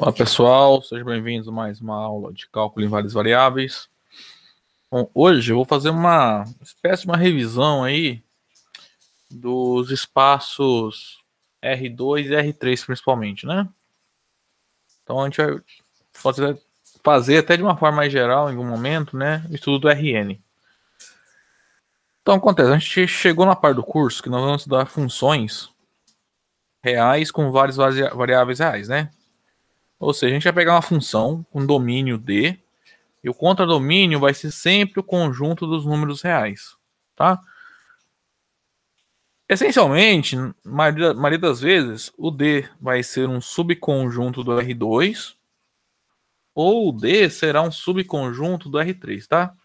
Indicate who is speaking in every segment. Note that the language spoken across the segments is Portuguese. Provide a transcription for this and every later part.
Speaker 1: Olá pessoal, sejam bem-vindos a mais uma aula de cálculo em várias variáveis. Bom, hoje eu vou fazer uma espécie de uma revisão aí dos espaços R2 e R3 principalmente, né? Então a gente vai fazer até de uma forma mais geral em algum momento, né? O estudo do Rn. Então acontece, a gente chegou na parte do curso que nós vamos estudar funções reais com várias variáveis reais, né? Ou seja, a gente vai pegar uma função com domínio D. E o contradomínio vai ser sempre o conjunto dos números reais, tá? Essencialmente, maioria das vezes, o D vai ser um subconjunto do R2 ou o D será um subconjunto do R3, tá?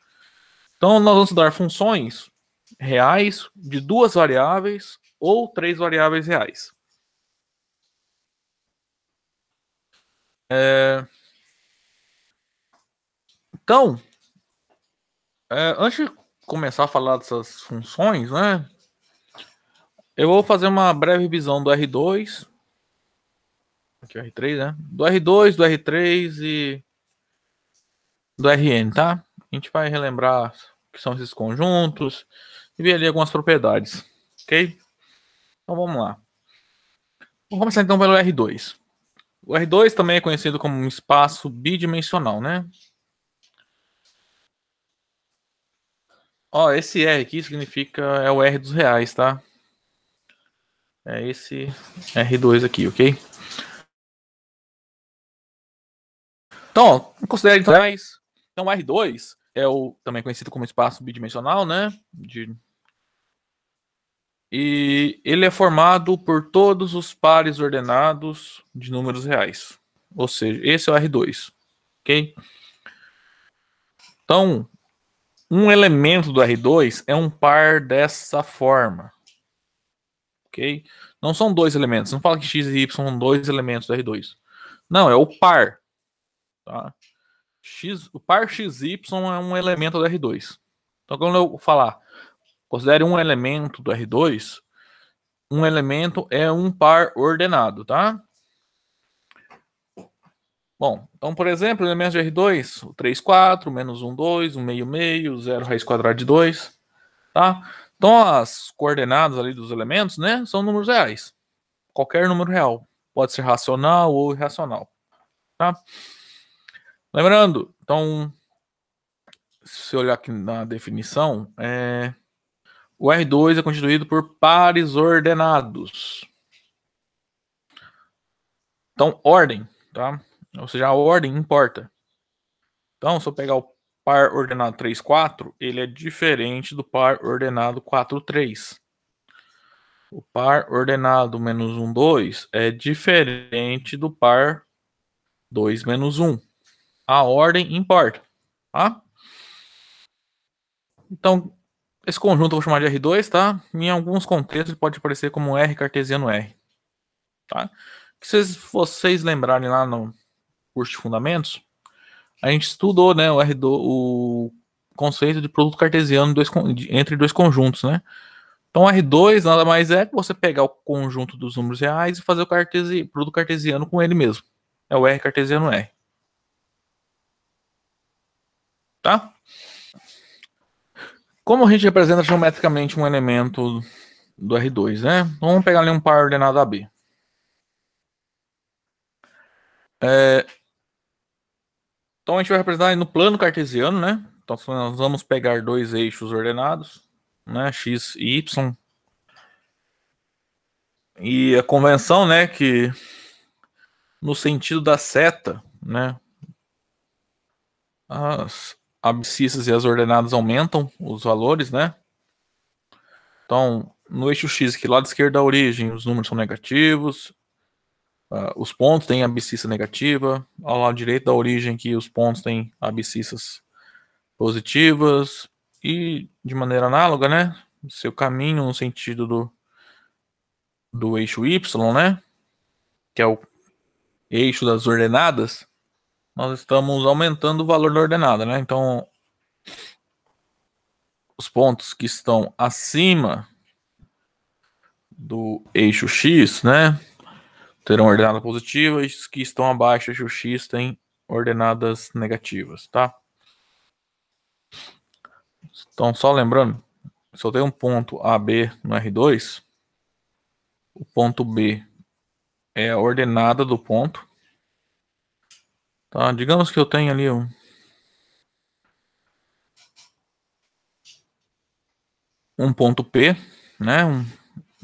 Speaker 1: Então, nós vamos estudar funções reais de duas variáveis ou três variáveis reais. Então, antes de começar a falar dessas funções, né? Eu vou fazer uma breve revisão do R2. Aqui o R3, né? Do R2, do R3 e do Rn, tá? A gente vai relembrar o que são esses conjuntos e ver ali algumas propriedades, ok? Então vamos lá. Vamos começar então pelo R2. O R2 também é conhecido como um espaço bidimensional, né? Ó, esse R aqui significa é o R dos reais, tá? É esse R2 aqui, ok? Então, considere então reais. Então o R2 é o também conhecido como espaço bidimensional, né? E ele é formado por todos os pares ordenados de números reais. Ou seja, esse é o R2, ok? Então, um elemento do R2 é um par dessa forma, ok? Não são dois elementos. Não fala que x e y são dois elementos do R2. Não, é o par. Tá? O par XY é um elemento do R2. Então, quando eu falar, considere um elemento do R2, um elemento é um par ordenado, tá? Bom, então, por exemplo, elementos de R2, o 3, 4, menos 1, 2, 1, meio, meio, 0, raiz quadrada de 2, tá? Então, as coordenadas ali dos elementos, né, são números reais. Qualquer número real. Pode ser racional ou irracional, tá? Lembrando, então, se você olhar aqui na definição, o R2 é constituído por pares ordenados. Então, ordem, tá? Ou seja, a ordem importa. Então, se eu pegar o par ordenado 3, 4, ele é diferente do par ordenado 4, 3. O par ordenado menos 1, 2 é diferente do par 2 menos 1. A ordem importa, tá? Então, esse conjunto eu vou chamar de R2, tá? Em alguns contextos pode aparecer como R cartesiano R, tá? Se vocês lembrarem lá no curso de fundamentos, a gente estudou, né, o conceito de produto cartesiano entre dois conjuntos, né? Então, R2 nada mais é que você pegar o conjunto dos números reais e fazer o produto cartesiano com ele mesmo. É o R cartesiano R. Tá? Como a gente representa geometricamente um elemento do R2, né? Vamos pegar ali um par ordenado AB. Então, a gente vai representar no plano cartesiano, né? Então, nós vamos pegar dois eixos ordenados, né? X e Y. E a convenção, né, que no sentido da seta, né, as abscissas e as ordenadas aumentam os valores, né? Então, no eixo X, que lado esquerdo da origem, os números são negativos, os pontos têm abscissa negativa, ao lado direito da origem, que os pontos têm abscissas positivas, e de maneira análoga, né? Seu caminho no sentido do eixo Y, né? Que é o eixo das ordenadas, nós estamos aumentando o valor da ordenada, né? Então, os pontos que estão acima do eixo X, né? terão ordenada positiva e os que estão abaixo do x têm ordenadas negativas, tá? Então, só lembrando, se eu tenho um ponto AB no R2, o ponto B é a ordenada do ponto, tá? Digamos que eu tenho ali um ponto P, né?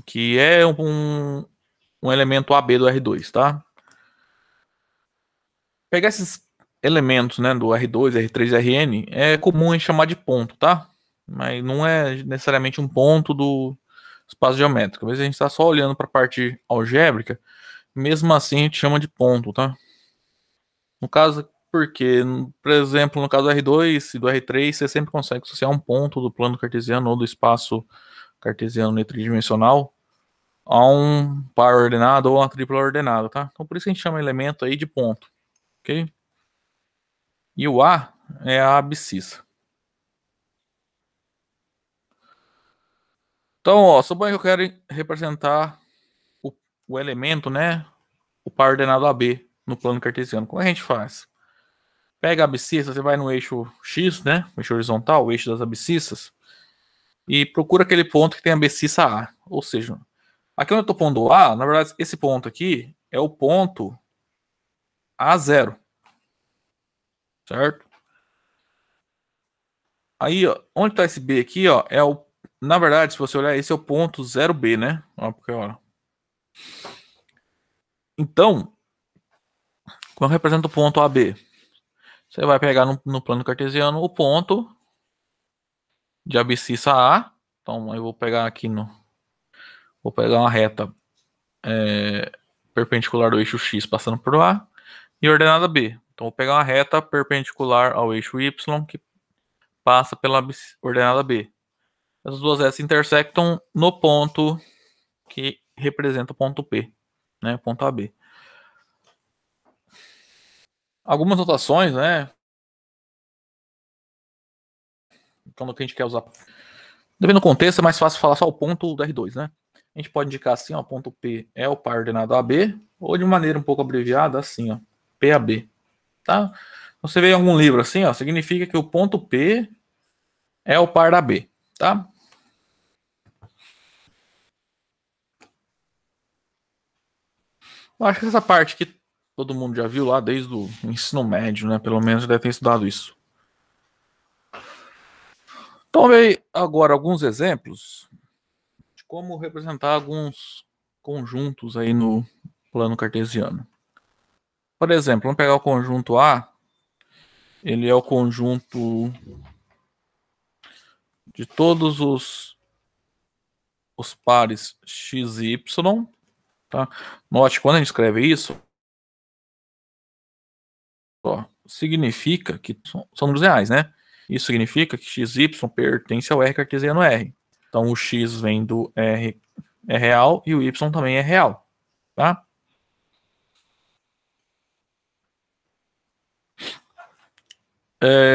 Speaker 1: Que é um elemento AB do R2, tá? Pegar esses elementos, né, do R2, R3 e Rn é comum a gente chamar de ponto, tá? Mas não é necessariamente um ponto do espaço geométrico. Às vezes a gente está só olhando para a parte algébrica, mesmo assim a gente chama de ponto, tá? No caso, porque, por exemplo, no caso do R2 e do R3, você sempre consegue associar um ponto do plano cartesiano ou do espaço cartesiano tridimensional a um par ordenado ou uma tripla ordenada, tá? Então por isso a gente chama elemento aí de ponto, ok? E o A é a abscissa. Então, ó, suponha que eu quero representar o elemento, né? O par ordenado AB no plano cartesiano. Como a gente faz? Pega a abscissa, você vai no eixo X, né? O eixo horizontal, o eixo das abscissas, e procura aquele ponto que tem a abscissa A. Ou seja, aqui onde eu estou pondo A, na verdade, esse ponto aqui é o ponto A0. Certo? Aí, ó, onde está esse B aqui, ó, é o. Na verdade, se você olhar, esse é o ponto 0B, né? Ó, porque, ó. Então, quando representa o ponto AB, você vai pegar no plano cartesiano o ponto de abscissa A. Então, eu vou pegar aqui no. Vou pegar uma reta perpendicular do eixo X passando por A e ordenada B. Então, vou pegar uma reta perpendicular ao eixo Y que passa pela ordenada B. As duas retas se intersectam no ponto que representa o ponto P, né? Ponto AB. Algumas notações, né? Quando a gente quer usar. Dependendo do contexto, é mais fácil falar só o ponto do R2, né? A gente pode indicar assim, ó, ponto P é o par ordenado AB, ou de maneira um pouco abreviada, assim, ó, PAB, tá? Você vê em algum livro assim, ó, significa que o ponto P é o par da B, tá? Eu acho que essa parte que todo mundo já viu lá desde o ensino médio, né? Pelo menos deve ter estudado isso. Então, veio agora alguns exemplos de como representar alguns conjuntos aí no plano cartesiano. Por exemplo, vamos pegar o conjunto A. Ele é o conjunto de todos os pares x e y. Tá? Note, quando a gente escreve isso, ó, significa que são números reais, né? Isso significa que x e y pertence ao R cartesiano R. Então o x vem do R é real e o y também é real. Tá?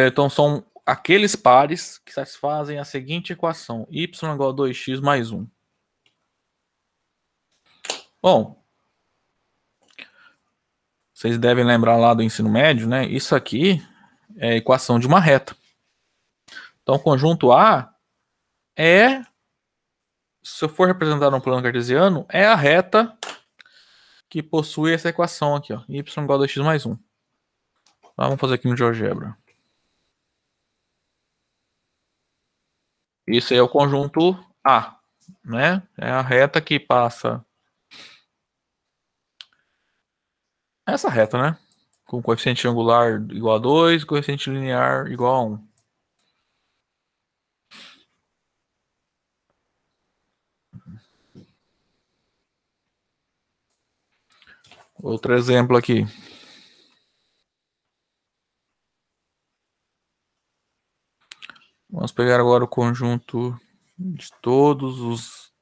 Speaker 1: Então são aqueles pares que satisfazem a seguinte equação: y igual a 2x mais 1. Bom, vocês devem lembrar lá do ensino médio, né? Isso aqui é a equação de uma reta. Então, o conjunto A é, se eu for representar no plano cartesiano, é a reta que possui essa equação aqui, ó, y igual a 2x mais 1. Vamos fazer aqui no GeoGebra. Isso aí é o conjunto A, né? É a reta que passa essa reta, né? Com coeficiente angular igual a 2, coeficiente linear igual a 1. Outro exemplo aqui. Vamos pegar agora o conjunto de todos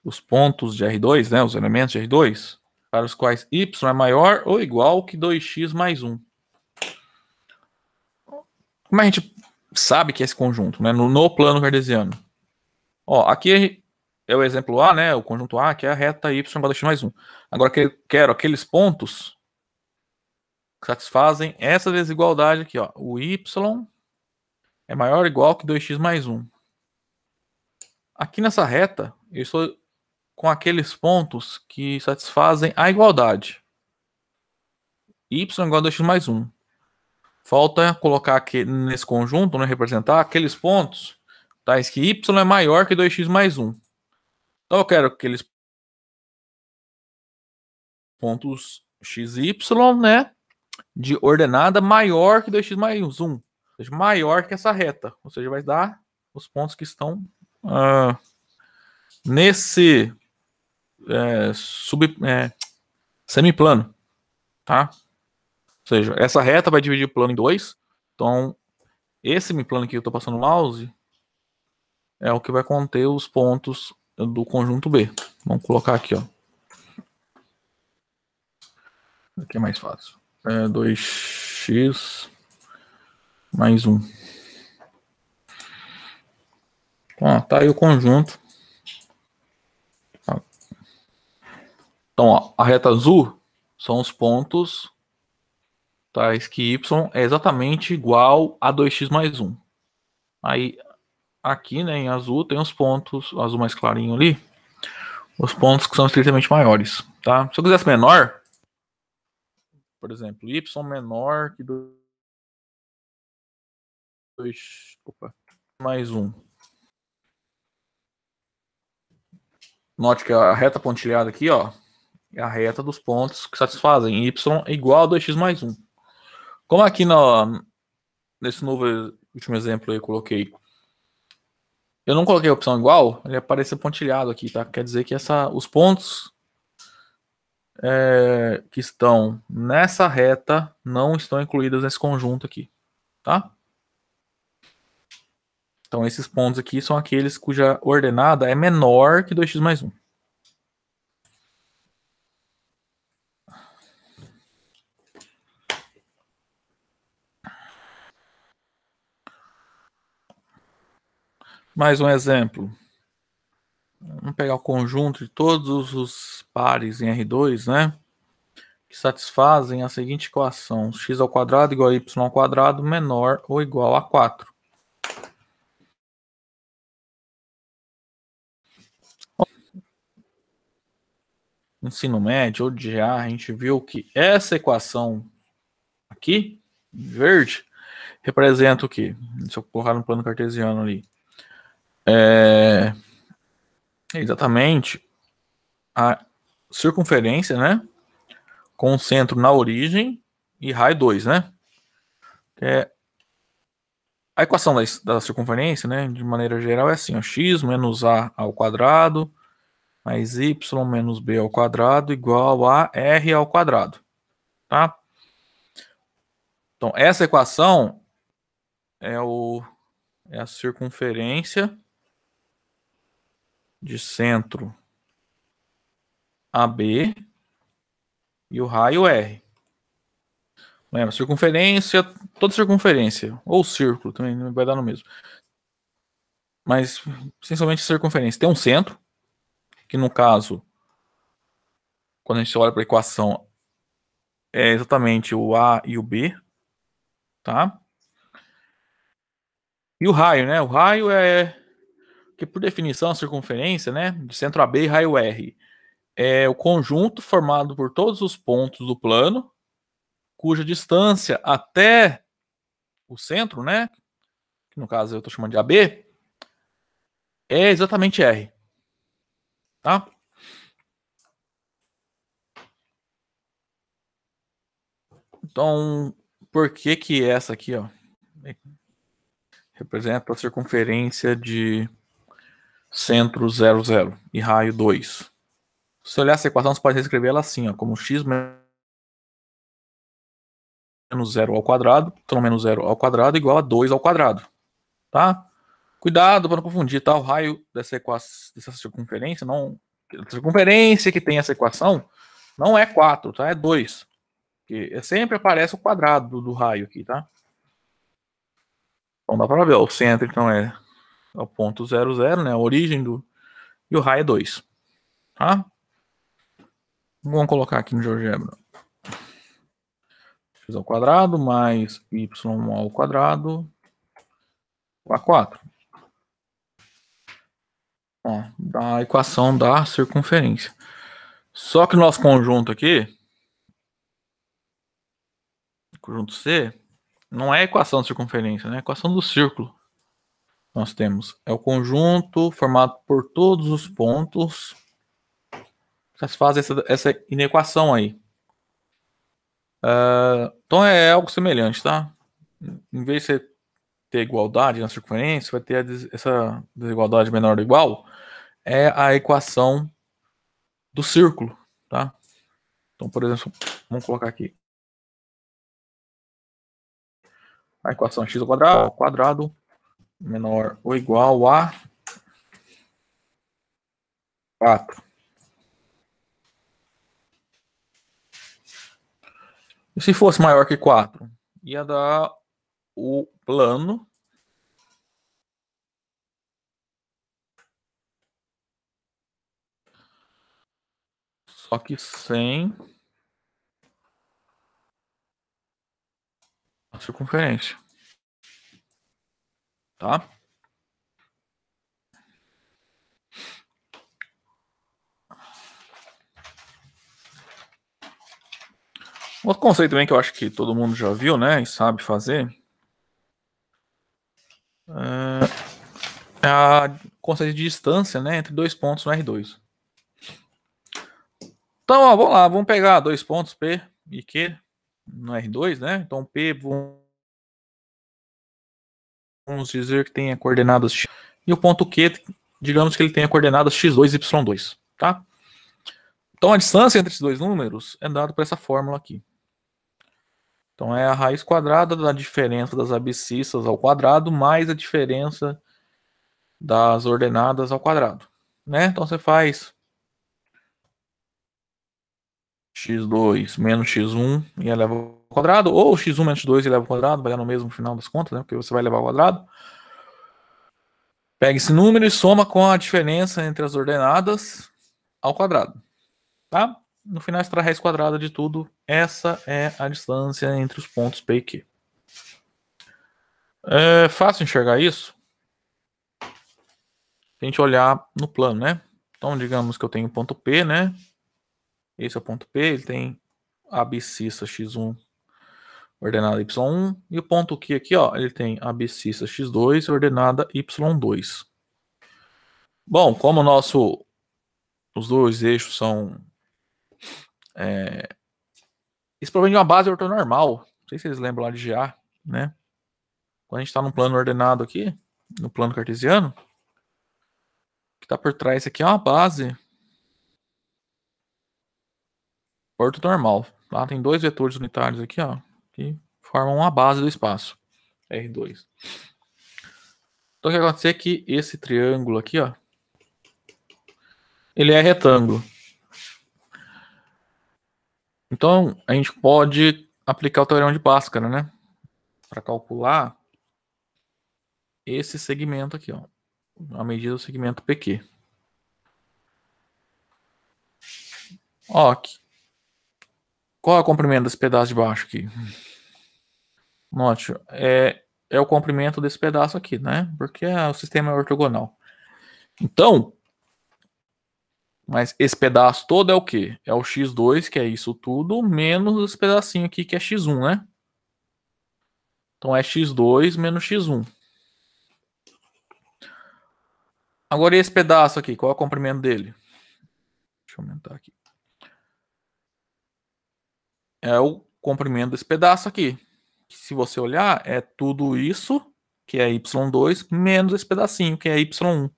Speaker 1: os pontos de R2, né, os elementos de R2, para os quais y é maior ou igual que 2x mais 1. Como a gente sabe que é esse conjunto, né, no plano cartesiano? Ó, aqui é o exemplo A, né? O conjunto A, que é a reta y igual a x mais 1. Agora quero aqueles pontos que satisfazem essa desigualdade aqui, ó. O y é maior ou igual que 2x mais 1. Aqui nessa reta, eu estou com aqueles pontos que satisfazem a igualdade. Y igual a 2x mais 1. Falta colocar aqui nesse conjunto, né, representar aqueles pontos tais que y é maior que 2x mais 1. Então eu quero aqueles pontos x e y, né, de ordenada maior que 2x mais 1. Ou seja, maior que essa reta. Ou seja, vai dar os pontos que estão nesse semiplano, tá? Ou seja, essa reta vai dividir o plano em 2. Então, esse semiplano que eu estou passando o mouse é o que vai conter os pontos do conjunto B. Vamos colocar aqui, ó. Aqui é mais fácil. 2x mais 1. Então, ó, tá aí o conjunto. Então, ó, a reta azul são os pontos tais que y é exatamente igual a 2x mais 1. Aí, aqui, né, em azul, tem os pontos, azul mais clarinho ali, os pontos que são estritamente maiores, tá? Se eu quisesse menor, por exemplo, y menor que 2 mais 1. Note que a reta pontilhada aqui, ó, é a reta dos pontos que satisfazem y igual a 2x mais 1. Como aqui nesse novo último exemplo eu coloquei, eu não coloquei a opção igual, ele apareceu pontilhado aqui, tá? Quer dizer que os pontos que estão nessa reta não estão incluídos nesse conjunto aqui, tá? Então esses pontos aqui são aqueles cuja ordenada é menor que 2x mais 1. Mais um exemplo. Vamos pegar o conjunto de todos os pares em R2, né? Que satisfazem a seguinte equação: x ao quadrado igual a y ao quadrado menor ou igual a 4. Ensino médio ou de GA, a gente viu que essa equação aqui, verde, representa o quê? Se eu colocar no plano cartesiano ali. É exatamente a circunferência, né? Com o centro na origem e raio 2, né? A equação da circunferência, né? De maneira geral é assim, ó, x menos a ao quadrado mais y menos b ao quadrado igual a r ao quadrado, tá? Então, essa equação é a circunferência de centro AB e o raio R. Lembra, circunferência, toda circunferência, ou círculo também vai dar no mesmo. Mas, essencialmente, circunferência tem um centro, que no caso, quando a gente olha para a equação, é exatamente o A e o B, tá? E o raio, né? O raio é, que por definição, a circunferência, né? De centro AB e raio R. É o conjunto formado por todos os pontos do plano, cuja distância até o centro, né? Que no caso eu estou chamando de AB, é exatamente R. Tá? Então, por que que essa aqui, ó, representa a circunferência de centro 0, 0 e raio 2? Se olhar essa equação, você pode reescrever ela assim, ó, como x menos 0 ao quadrado, então menos 0 ao quadrado igual a 2 ao quadrado, tá? Cuidado para não confundir, tá? O raio dessa circunferência, não, a circunferência que tem essa equação não é 4, tá? É 2. Porque sempre aparece o quadrado do raio aqui, tá? Então dá para ver, ó, o centro então é o ponto 0, 0, né? A origem e o raio é 2. Tá? Vamos colocar aqui no GeoGebra. X ao quadrado mais y ao quadrado a 4. Ó, da equação da circunferência. Só que o nosso conjunto aqui, conjunto C, não é a equação de circunferência, né? É a equação do círculo. Nós temos é o conjunto formado por todos os pontos. Vocês fazem essa inequação aí. Então é algo semelhante, tá? Em vez de você ter igualdade na circunferência, vai ter essa desigualdade menor ou igual. É a equação do círculo, tá? Então, por exemplo, vamos colocar aqui. A equação x ao quadrado menor ou igual a 4. E se fosse maior que 4? Ia dar o plano só que sem a circunferência. Tá? Outro conceito também que eu acho que todo mundo já viu, né, e sabe fazer, é a conceito de distância, né, entre dois pontos no R2. Então, ó, vamos lá, vamos pegar dois pontos P e Q no R2, né? Então, P, vamos dizer que tenha coordenadas x, e o ponto Q, digamos que ele tenha coordenadas x2 e y2, tá? Então, a distância entre esses dois números é dada por essa fórmula aqui. Então, é a raiz quadrada da diferença das abscissas ao quadrado mais a diferença das ordenadas ao quadrado, né? Então, você faz x2 menos x1 e eleva ao quadrado, ou x1 menos x2 e eleva ao quadrado, vai dar no mesmo final das contas, né? Porque você vai levar ao quadrado. Pega esse número e soma com a diferença entre as ordenadas ao quadrado, tá? No final, extrai a raiz quadrada de tudo. Essa é a distância entre os pontos P e Q. É fácil enxergar isso se a gente olhar no plano, né? Então, digamos que eu tenho o ponto P, né? Esse é o ponto P, ele tem a abscissa x1 ordenada y1, e o ponto Q aqui, ó, ele tem a abscissa x2 ordenada y2. Bom, como os dois eixos são isso provém de uma base ortonormal. Não sei se vocês lembram lá de GA, né? Quando a gente está num plano ordenado aqui, no plano cartesiano, o que está por trás aqui é uma base ortonormal. Tá? Tem dois vetores unitários aqui, ó, que formam uma base do espaço, R2. Então o que acontece é que esse triângulo aqui, ó, ele é retângulo. Então a gente pode aplicar o teorema de Bhaskara, né? Para calcular esse segmento aqui, ó, a medida do segmento PQ. Ó, aqui. Qual é o comprimento desse pedaço de baixo aqui? Note, é o comprimento desse pedaço aqui, né? Porque o sistema é ortogonal. Então, mas esse pedaço todo é o quê? É o x2, que é isso tudo, menos esse pedacinho aqui, que é x1, né? Então é x2 menos x1. Agora esse pedaço aqui, qual é o comprimento dele? Deixa eu aumentar aqui. É o comprimento desse pedaço aqui. Se você olhar, é tudo isso, que é y2, menos esse pedacinho, que é y1.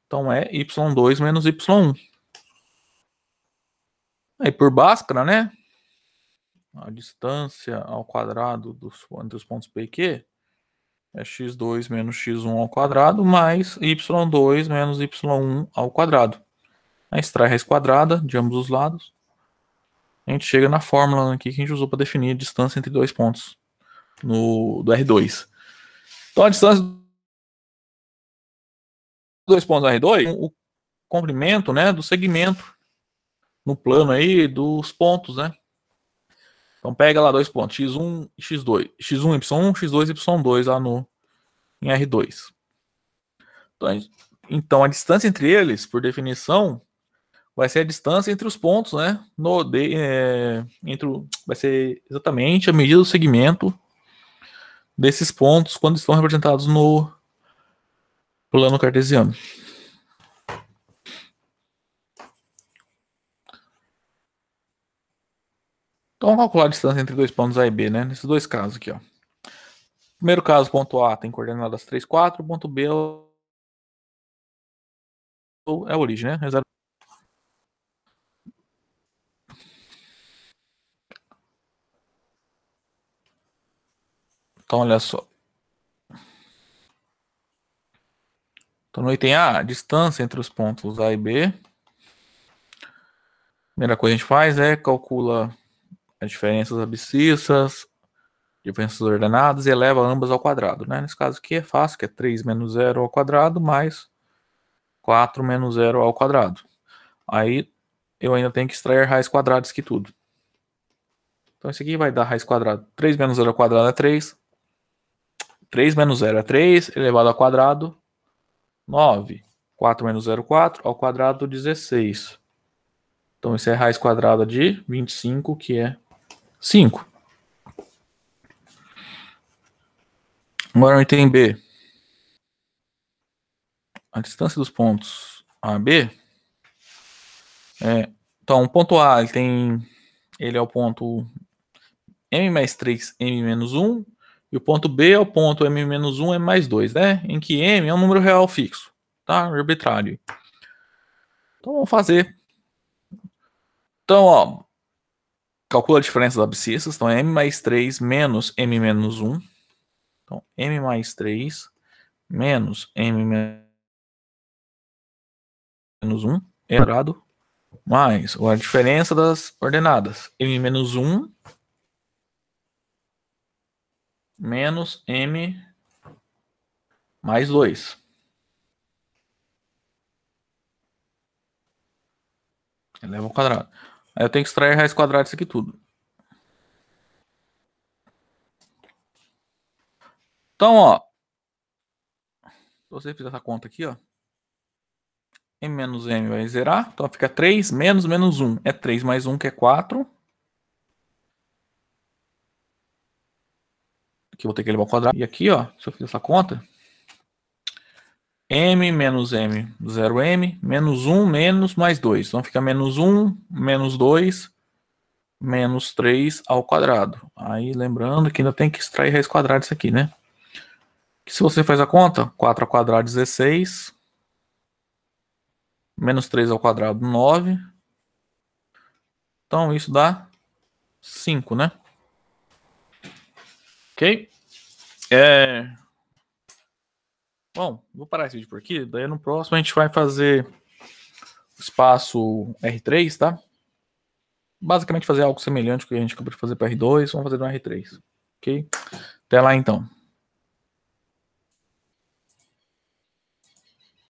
Speaker 1: Então é y2 menos y1. Aí por Bhaskara, né? A distância ao quadrado entre os pontos P e Q é x2 menos x1 ao quadrado mais y2 menos y1 ao quadrado. Aí extrai a raiz quadrada de ambos os lados. A gente chega na fórmula aqui que a gente usou para definir a distância entre dois pontos do R2. Então a distância dos dois pontos do R2, comprimento, né, do segmento no plano aí dos pontos, né? Então pega lá dois pontos, x1 e x2, x1, y1, x2, y2 lá em R2. Então a distância entre eles, por definição, vai ser a distância entre os pontos, né? Vai ser exatamente a medida do segmento desses pontos quando estão representados no plano cartesiano. Então vamos calcular a distância entre dois pontos A e B, né? Nesses dois casos aqui, ó. Primeiro caso, ponto A tem coordenadas 3, 4, ponto B é a origem, né? Então, olha só. Então, no item A, a distância entre os pontos A e B. A primeira coisa que a gente faz é calcula as diferenças abscissas, diferenças ordenadas e eleva ambas ao quadrado, né? Nesse caso aqui é fácil, que é 3 menos 0 ao quadrado mais 4 menos 0 ao quadrado. Aí eu ainda tenho que extrair raiz quadrada disso aqui tudo. Então isso aqui vai dar raiz quadrada. 3 menos 0 ao quadrado é 3. 3 menos 0 é 3, elevado ao quadrado, 9. 4 menos 0, 4, ao quadrado, 16. Então isso é raiz quadrada de 25, que é 5. Agora no item B. A distância dos pontos A e B. Então o ponto A ele é o ponto M mais 3, M menos 1. E o ponto B é o ponto M menos 1, M mais 2, né? Em que M é um número real fixo, tá? Arbitrário. Então vamos fazer. Então, ó, calcula a diferença das abscissas. Então, M mais 3 menos M menos 1. Então, M mais 3 menos M menos 1 é quadrado mais a diferença das ordenadas. M menos 1 menos M mais 2. Eleva ao quadrado. Aí eu tenho que extrair a raiz quadrada disso aqui tudo. Então, ó, se você fizer essa conta aqui, ó, M menos M vai zerar. Então fica 3 menos menos 1. É 3 mais 1, que é 4. Aqui eu vou ter que levar ao quadrado. E aqui, ó, se eu fizer essa conta, M menos M, 0M, menos 1, menos mais 2. Então fica menos 1, menos 2, menos 3 ao quadrado. Aí lembrando que ainda tem que extrair raiz quadrada disso aqui, né? Que se você faz a conta, 4 ao quadrado, 16. Menos 3 ao quadrado, 9. Então isso dá 5, né? Ok? Bom, vou parar esse vídeo por aqui. Daí no próximo a gente vai fazer o espaço R3, tá? Basicamente fazer algo semelhante ao que a gente acabou de fazer para R2. Vamos fazer no R3. Ok? Até lá então.